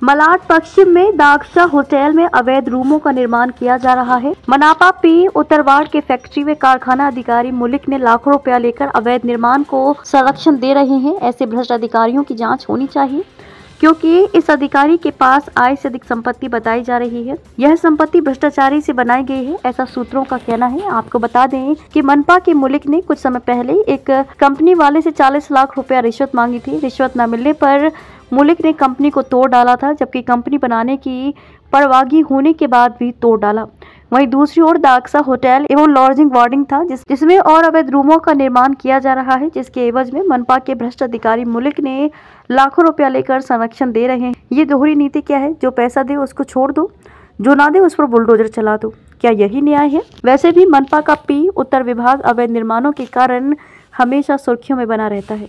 मलाड पश्चिम में दाक्षा होटल में अवैध रूमों का निर्माण किया जा रहा है। मनापा पी उत्तरवाड़ के फैक्ट्री व कारखाना अधिकारी मुलिक ने लाखों रुपया लेकर अवैध निर्माण को संरक्षण दे रहे हैं। ऐसे भ्रष्ट अधिकारियों की जांच होनी चाहिए, क्योंकि इस अधिकारी के पास आय से अधिक संपत्ति बताई जा रही है। यह संपत्ति भ्रष्टाचारी से बनाई गई है, ऐसा सूत्रों का कहना है। आपको बता दें कि मनपा के मुलिक ने कुछ समय पहले एक कंपनी वाले से 40 लाख रुपया रिश्वत मांगी थी। रिश्वत न मिलने पर मुलिक ने कंपनी को तोड़ डाला था, जबकि कंपनी बनाने की परवानगी होने के बाद भी तोड़ डाला। वहीं दूसरी ओर दाक्षा होटल एवं लॉजिंग वार्डिंग था, जिसमें और अवैध रूमों का निर्माण किया जा रहा है, जिसके एवज में मनपा के भ्रष्ट अधिकारी मुलिक ने लाखों रुपया लेकर संरक्षण दे रहे हैं। ये दोहरी नीति क्या है? जो पैसा दे उसको छोड़ दो, जो ना दे उस पर बुलडोजर चला दो। क्या यही न्याय है? वैसे भी मनपा का पी उत्तर विभाग अवैध निर्माणों के कारण हमेशा सुर्खियों में बना रहता है।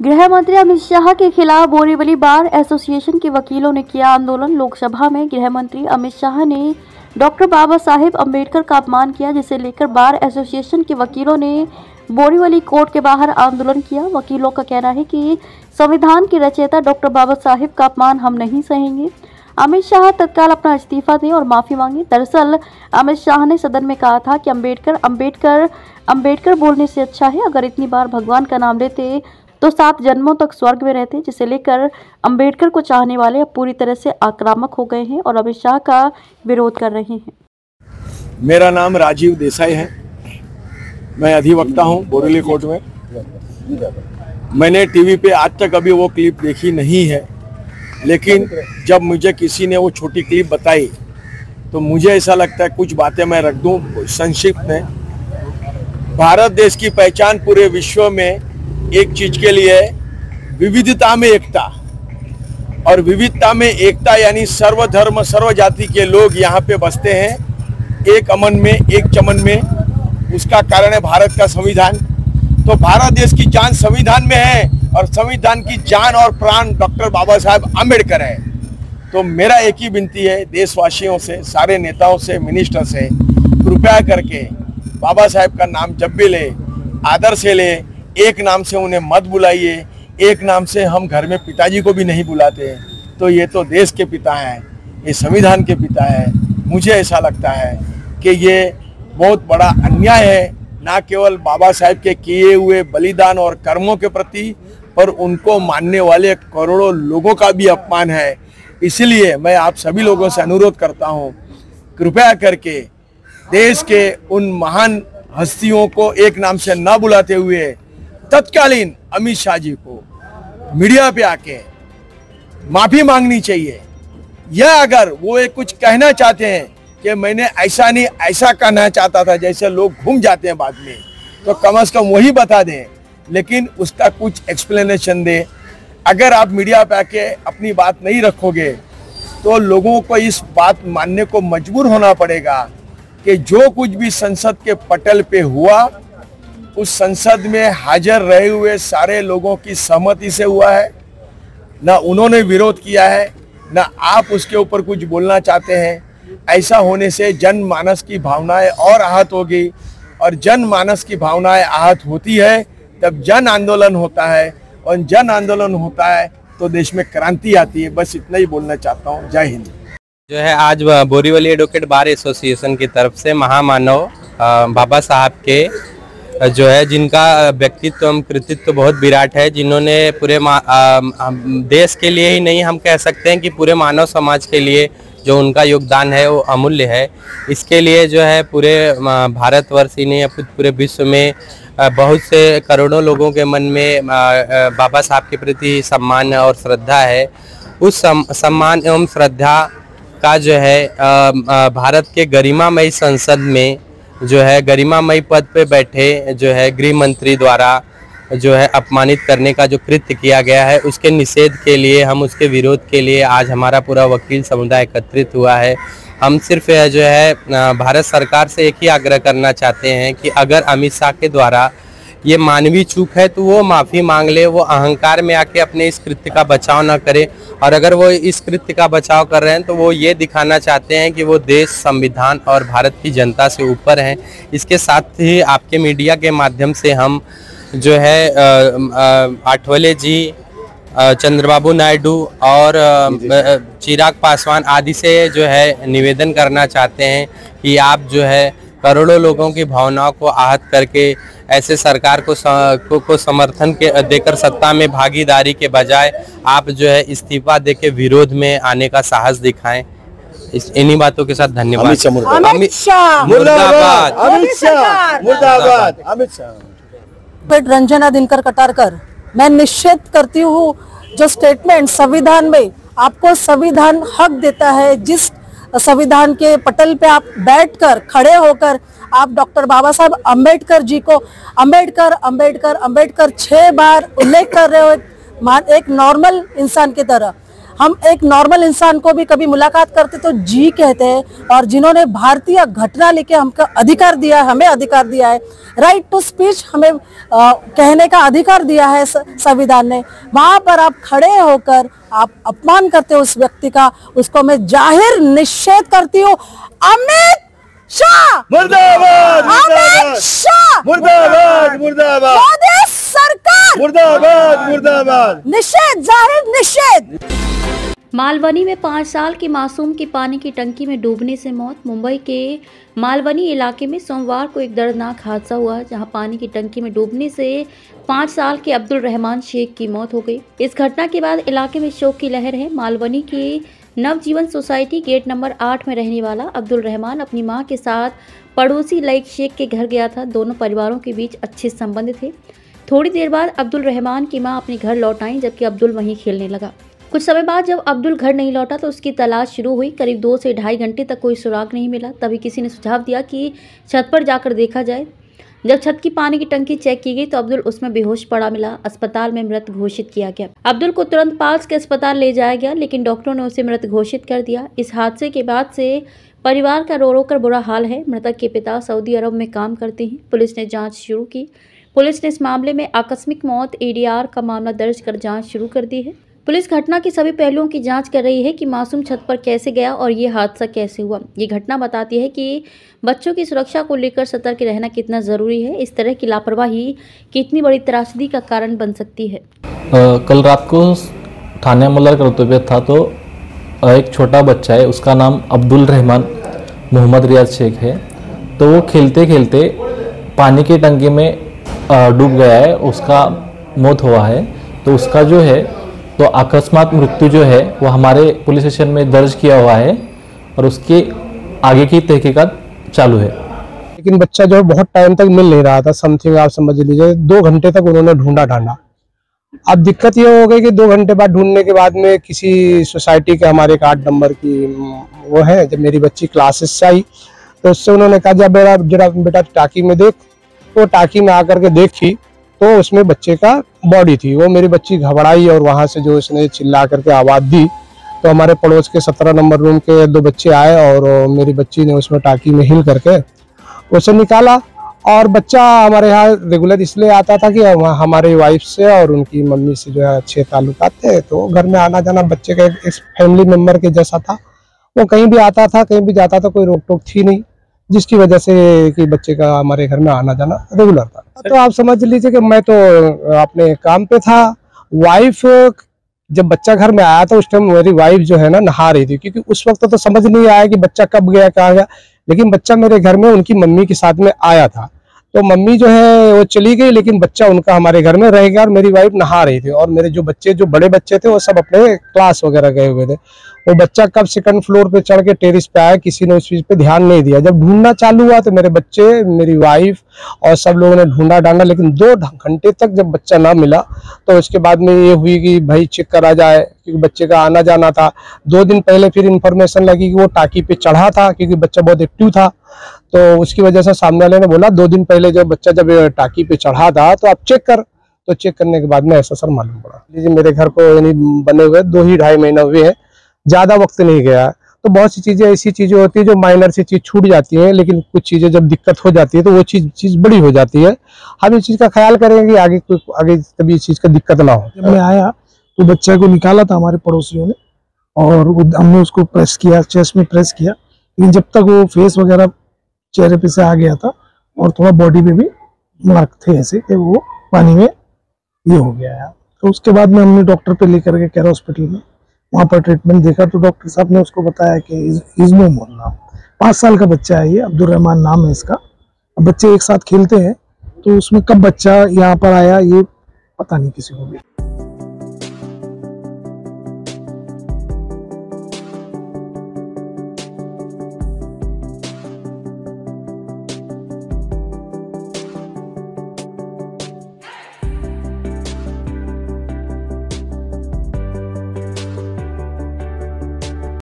गृह मंत्री अमित शाह के खिलाफ बोरीवली बार एसोसिएशन के वकीलों ने किया आंदोलन। लोकसभा में गृह मंत्री अमित शाह ने डॉक्टर बाबा साहेब अम्बेडकर का अपमान किया, जिसे लेकर बार एसोसिएशन के वकीलों ने बोरीवली कोर्ट के बाहर आंदोलन किया। वकीलों का कहना है कि संविधान के रचयिता डॉक्टर बाबा साहेब का अपमान हम नहीं सहेंगे। अमित शाह तत्काल अपना इस्तीफा दें और माफी मांगे। दरअसल अमित शाह ने सदन में कहा था कि अम्बेडकर बोलने से अच्छा है अगर इतनी बार भगवान का नाम लेते तो 7 जन्मों तक स्वर्ग में रहते, जिसे लेकर अम्बेडकर को चाहने वाले अब पूरी तरह से आक्रामक हो गए हैं और अमित शाह का विरोध कर रहे हैं। मेरा नाम राजीव देसाई है, मैं अधिवक्ता हूं बोरीवली कोर्ट में। मैंने टीवी पे आज तक अभी वो क्लिप देखी नहीं है, लेकिन जब मुझे किसी ने वो छोटी क्लिप बताई तो मुझे ऐसा लगता है कुछ बातें मैं रख दूं संक्षिप्त में। भारत देश की पहचान पूरे विश्व में एक चीज के लिए विविधता में एकता, और विविधता में एकता यानी सर्वधर्म सर्व जाति के लोग यहाँ पे बसते हैं एक अमन में एक चमन में। उसका कारण है भारत का संविधान। तो भारत देश की जान संविधान में है और संविधान की जान और प्राण डॉक्टर बाबा साहेब आम्बेडकर है। तो मेरा एक ही विनती है देशवासियों से, सारे नेताओं से, मिनिस्टर से, कृपया करके बाबा साहेब का नाम जब भी ले आदर से ले, एक नाम से उन्हें मत बुलाइए। एक नाम से हम घर में पिताजी को भी नहीं बुलाते। तो ये तो देश के पिता हैं, ये संविधान के पिता हैं। मुझे ऐसा लगता है कि ये बहुत बड़ा अन्याय है, ना केवल बाबा साहेब के किए हुए बलिदान और कर्मों के प्रति, पर उनको मानने वाले करोड़ों लोगों का भी अपमान है। इसलिए मैं आप सभी लोगों से अनुरोध करता हूँ, कृपया करके देश के उन महान हस्तियों को एक नाम से न बुलाते हुए तत्कालीन अमित शाह जी को मीडिया पे आके माफी मांगनी चाहिए। या अगर वो एक कुछ कहना चाहते हैं कि मैंने ऐसा नहीं ऐसा कहना चाहता था, जैसे लोग घूम जाते हैं बाद में, तो कम से कम वही बता दें, लेकिन उसका कुछ एक्सप्लेनेशन दें। अगर आप मीडिया पे आके अपनी बात नहीं रखोगे तो लोगों को इस बात मानने को मजबूर होना पड़ेगा कि जो कुछ भी संसद के पटल पे हुआ उस संसद में हाजिर रहे हुए सारे लोगों की सहमति से हुआ है। ना उन्होंने विरोध किया है, ना आप उसके ऊपर कुछ बोलना चाहते हैं। ऐसा होने से जनमानस की भावनाएं और आहत होगी, और जनमानस की भावनाएं आहत होती है तब जन आंदोलन होता है, और जन आंदोलन होता है तो देश में क्रांति आती है। बस इतना ही बोलना चाहता हूँ। जय हिंद। जो है आज बोरीवली एडवोकेट बार एसोसिएशन की तरफ से महामानव बाबा साहब के जो है, जिनका व्यक्तित्व एवं कृतित्व बहुत विराट है, जिन्होंने पूरे देश के लिए ही नहीं, हम कह सकते हैं कि पूरे मानव समाज के लिए जो उनका योगदान है वो अमूल्य है। इसके लिए जो है पूरे भारतवर्ष ही नहीं, पूरे विश्व में बहुत से करोड़ों लोगों के मन में बाबा साहब के प्रति सम्मान और श्रद्धा है। उस सम्मान एवं श्रद्धा का जो है भारत के गरिमामयी संसद में जो है गरिमामयी पद पे बैठे जो है गृह मंत्री द्वारा जो है अपमानित करने का जो कृत्य किया गया है, उसके निषेध के लिए, हम उसके विरोध के लिए आज हमारा पूरा वकील समुदाय एकत्रित हुआ है। हम सिर्फ जो है भारत सरकार से एक ही आग्रह करना चाहते हैं कि अगर अमित शाह के द्वारा ये मानवीय चूक है तो वो माफ़ी मांग ले, वो अहंकार में आके अपने इस कृत्य का बचाव ना करे। और अगर वो इस कृत्य का बचाव कर रहे हैं तो वो ये दिखाना चाहते हैं कि वो देश, संविधान और भारत की जनता से ऊपर हैं। इसके साथ ही आपके मीडिया के माध्यम से हम जो है आठवले जी चंद्रबाबू नायडू और चिराग पासवान आदि से जो है निवेदन करना चाहते हैं कि आप जो है करोड़ों लोगों की भावनाओं को आहत करके ऐसे सरकार को समर्थन के देकर सत्ता में भागीदारी के बजाय आप जो है इस्तीफा देके विरोध में आने का साहस दिखाएं। इन्हीं बातों के साथ धन्यवाद। अमित शाह मुर्दाबाद, अमित शाह मुर्दाबाद, अमित शाह। रंजना दिनकर कटारकर, मैं निश्चित करती हूँ जो स्टेटमेंट संविधान में आपको संविधान हक देता है, जिस संविधान के पटल पे आप बैठकर खड़े होकर आप डॉक्टर बाबा साहब अम्बेडकर जी को अम्बेडकर अम्बेडकर अम्बेडकर 6 बार उल्लेख कर रहे हो एक नॉर्मल इंसान की तरह। हम एक नॉर्मल इंसान को भी कभी मुलाकात करते तो जी कहते हैं, और जिन्होंने भारतीय घटना लिखे हमको अधिकार दिया है, हमें अधिकार दिया है, राइट टू स्पीच हमें कहने का अधिकार दिया है संविधान ने, वहां पर आप खड़े होकर आप अपमान करते हो उस व्यक्ति का, उसको मैं जाहिर निषेध करती हूँ। अमित शाह मुर्दाबाद, अमित शाह मुर्दाबाद, मुर्दाबाद, मोदी सरकार मुर्दाबाद, मुर्दाबाद, निषेध, जाहिर निषेध। मालवनी में 5 साल की मासूम की पानी की टंकी में डूबने से मौत। मुंबई के मालवनी इलाके में सोमवार को एक दर्दनाक हादसा हुआ, जहां पानी की टंकी में डूबने से 5 साल के अब्दुल रहमान शेख की मौत हो गई। इस घटना के बाद इलाके में शोक की लहर है। मालवनी की नवजीवन सोसाइटी गेट नंबर 8 में रहने वाला अब्दुल रहमान अपनी मां के साथ पड़ोसी लईक शेख के घर गया था। दोनों परिवारों के बीच अच्छे संबंध थे। थोड़ी देर बाद अब्दुल रहमान की मां अपने घर लौट आई, जबकि अब्दुल वहीं खेलने लगा। कुछ समय बाद जब अब्दुल घर नहीं लौटा तो उसकी तलाश शुरू हुई। करीब 2 से ढाई घंटे तक कोई सुराग नहीं मिला। तभी किसी ने सुझाव दिया कि छत पर जाकर देखा जाए। जब छत की पानी की टंकी चेक की गई तो अब्दुल उसमें बेहोश पड़ा मिला। अस्पताल में मृत घोषित किया गया। अब्दुल को तुरंत पास के अस्पताल ले जाया गया, लेकिन डॉक्टरों ने उसे मृत घोषित कर दिया। इस हादसे के बाद से परिवार का रो रो कर बुरा हाल है। मृतक के पिता सऊदी अरब में काम करते हैं। पुलिस ने जाँच शुरू की। पुलिस ने इस मामले में आकस्मिक मौत ADR का मामला दर्ज कर जाँच शुरू कर दी है। पुलिस घटना के सभी पहलुओं की जांच कर रही है कि मासूम छत पर कैसे गया और ये हादसा कैसे हुआ। ये घटना बताती है कि बच्चों की सुरक्षा को लेकर सतर्क रहना कितना ज़रूरी है। इस तरह की लापरवाही कितनी बड़ी त्रासदी का कारण बन सकती है। कल रात को थाने अमला कर्तव्य था तो एक छोटा बच्चा है, उसका नाम अब्दुल रहमान मोहम्मद रियाज शेख है। तो वो खेलते खेलते पानी की टंकी में डूब गया है, उसका मौत हुआ है। तो उसका जो है तो अकस्मात मृत्यु जो है वो हमारे पुलिस स्टेशन में दर्ज किया हुआ है और उसके आगे की तहकीकात चालू है। लेकिन बच्चा जो है बहुत टाइम तक मिल नहीं रहा था। समथिंग आप समझ लीजिए 2 घंटे तक उन्होंने ढूंढा। अब दिक्कत ये हो गई कि 2 घंटे बाद ढूंढने के बाद में किसी सोसाइटी के हमारे एक 8 नंबर की वो है, जब मेरी बच्ची क्लासेस से आई तो उससे उन्होंने कहा जब जरा बेटा टाकी में देख। तो टाकी में आकर के देखी तो उसमें बच्चे का बॉडी थी। वो मेरी बच्ची घबराई और वहां से जो उसने चिल्ला करके आवाज़ दी तो हमारे पड़ोस के 17 नंबर रूम के 2 बच्चे आए और मेरी बच्ची ने उसमें टाकी में हिल करके उसे निकाला। और बच्चा हमारे यहाँ रेगुलर इसलिए आता था कि हमारी वाइफ से और उनकी मम्मी से जो है अच्छे ताल्लुकात थे, तो घर में आना जाना बच्चे का एक फैमिली मेम्बर के जैसा था। वो कहीं भी आता था, कहीं भी जाता था, कोई रोक टोक थी नहीं, जिसकी वजह से कि बच्चे का हमारे घर में आना जाना रेगुलर था। तो आप समझ लीजिए कि मैं तो अपने काम पे था। वाइफ जब बच्चा घर में आया था उस टाइम मेरी वाइफ जो है ना नहा रही थी, क्योंकि उस वक्त तो समझ नहीं आया कि बच्चा कब गया कहाँ गया। लेकिन बच्चा मेरे घर में उनकी मम्मी के साथ में आया था। तो मम्मी जो है वो चली गई, लेकिन बच्चा उनका हमारे घर में रह गया और मेरी वाइफ नहा रही थी। और मेरे जो बच्चे जो बड़े बच्चे थे वो सब अपने क्लास वगैरह गए हुए थे। वो बच्चा कब 2nd फ्लोर पे चढ़ के टेरिस पे आया, किसी ने उस चीज पे ध्यान नहीं दिया। जब ढूंढना चालू हुआ तो मेरे बच्चे, मेरी वाइफ और सब लोगों ने ढूंढा डांडा, लेकिन 2 घंटे तक जब बच्चा ना मिला तो उसके बाद में ये हुई कि भाई चेक करा जाए, क्योंकि बच्चे का आना जाना था। 2 दिन पहले फिर इन्फॉर्मेशन लगी कि वो टाकी पे चढ़ा था, क्योंकि बच्चा बहुत एक्टिव था। तो उसकी वजह से सामने वाले ने बोला 2 दिन पहले जब बच्चा जब टाकी पे चढ़ा था तो आप चेक कर। तो चेक करने के बाद में ऐसा सर मालूम पड़ा। लीजिए मेरे घर को यानी बने हुए 2 ही 2.5 महीना हुए हैं, ज्यादा वक्त नहीं गया। तो बहुत सी चीजें ऐसी चीजें होती है जो माइनर सी चीज छूट जाती है, लेकिन कुछ चीजें जब दिक्कत हो जाती है तो वो चीज बड़ी हो जाती है। हम इस चीज का ख्याल करेंगे आगे कभी इस चीज का दिक्कत ना हो। जब मैं आया तो बच्चे को निकाला था हमारे पड़ोसियों ने और हमने उसको प्रेस किया, चेस्ट में प्रेस किया, लेकिन जब तक वो फेस वगैरह चेहरे पे से आ गया था और थोड़ा बॉडी में भी मार्क थे ऐसे कि वो पानी में ये हो गया है। तो उसके बाद में हमने डॉक्टर पे लेकर के केयर हॉस्पिटल में वहाँ पर ट्रीटमेंट देखा, तो डॉक्टर साहब ने उसको बताया कि इज नो मोर नाम। 5 साल का बच्चा है ये, अब्दुल रहमान नाम है इसका। अब बच्चे एक साथ खेलते हैं, तो उसमें कब बच्चा यहाँ पर आया ये पता नहीं किसी को भी।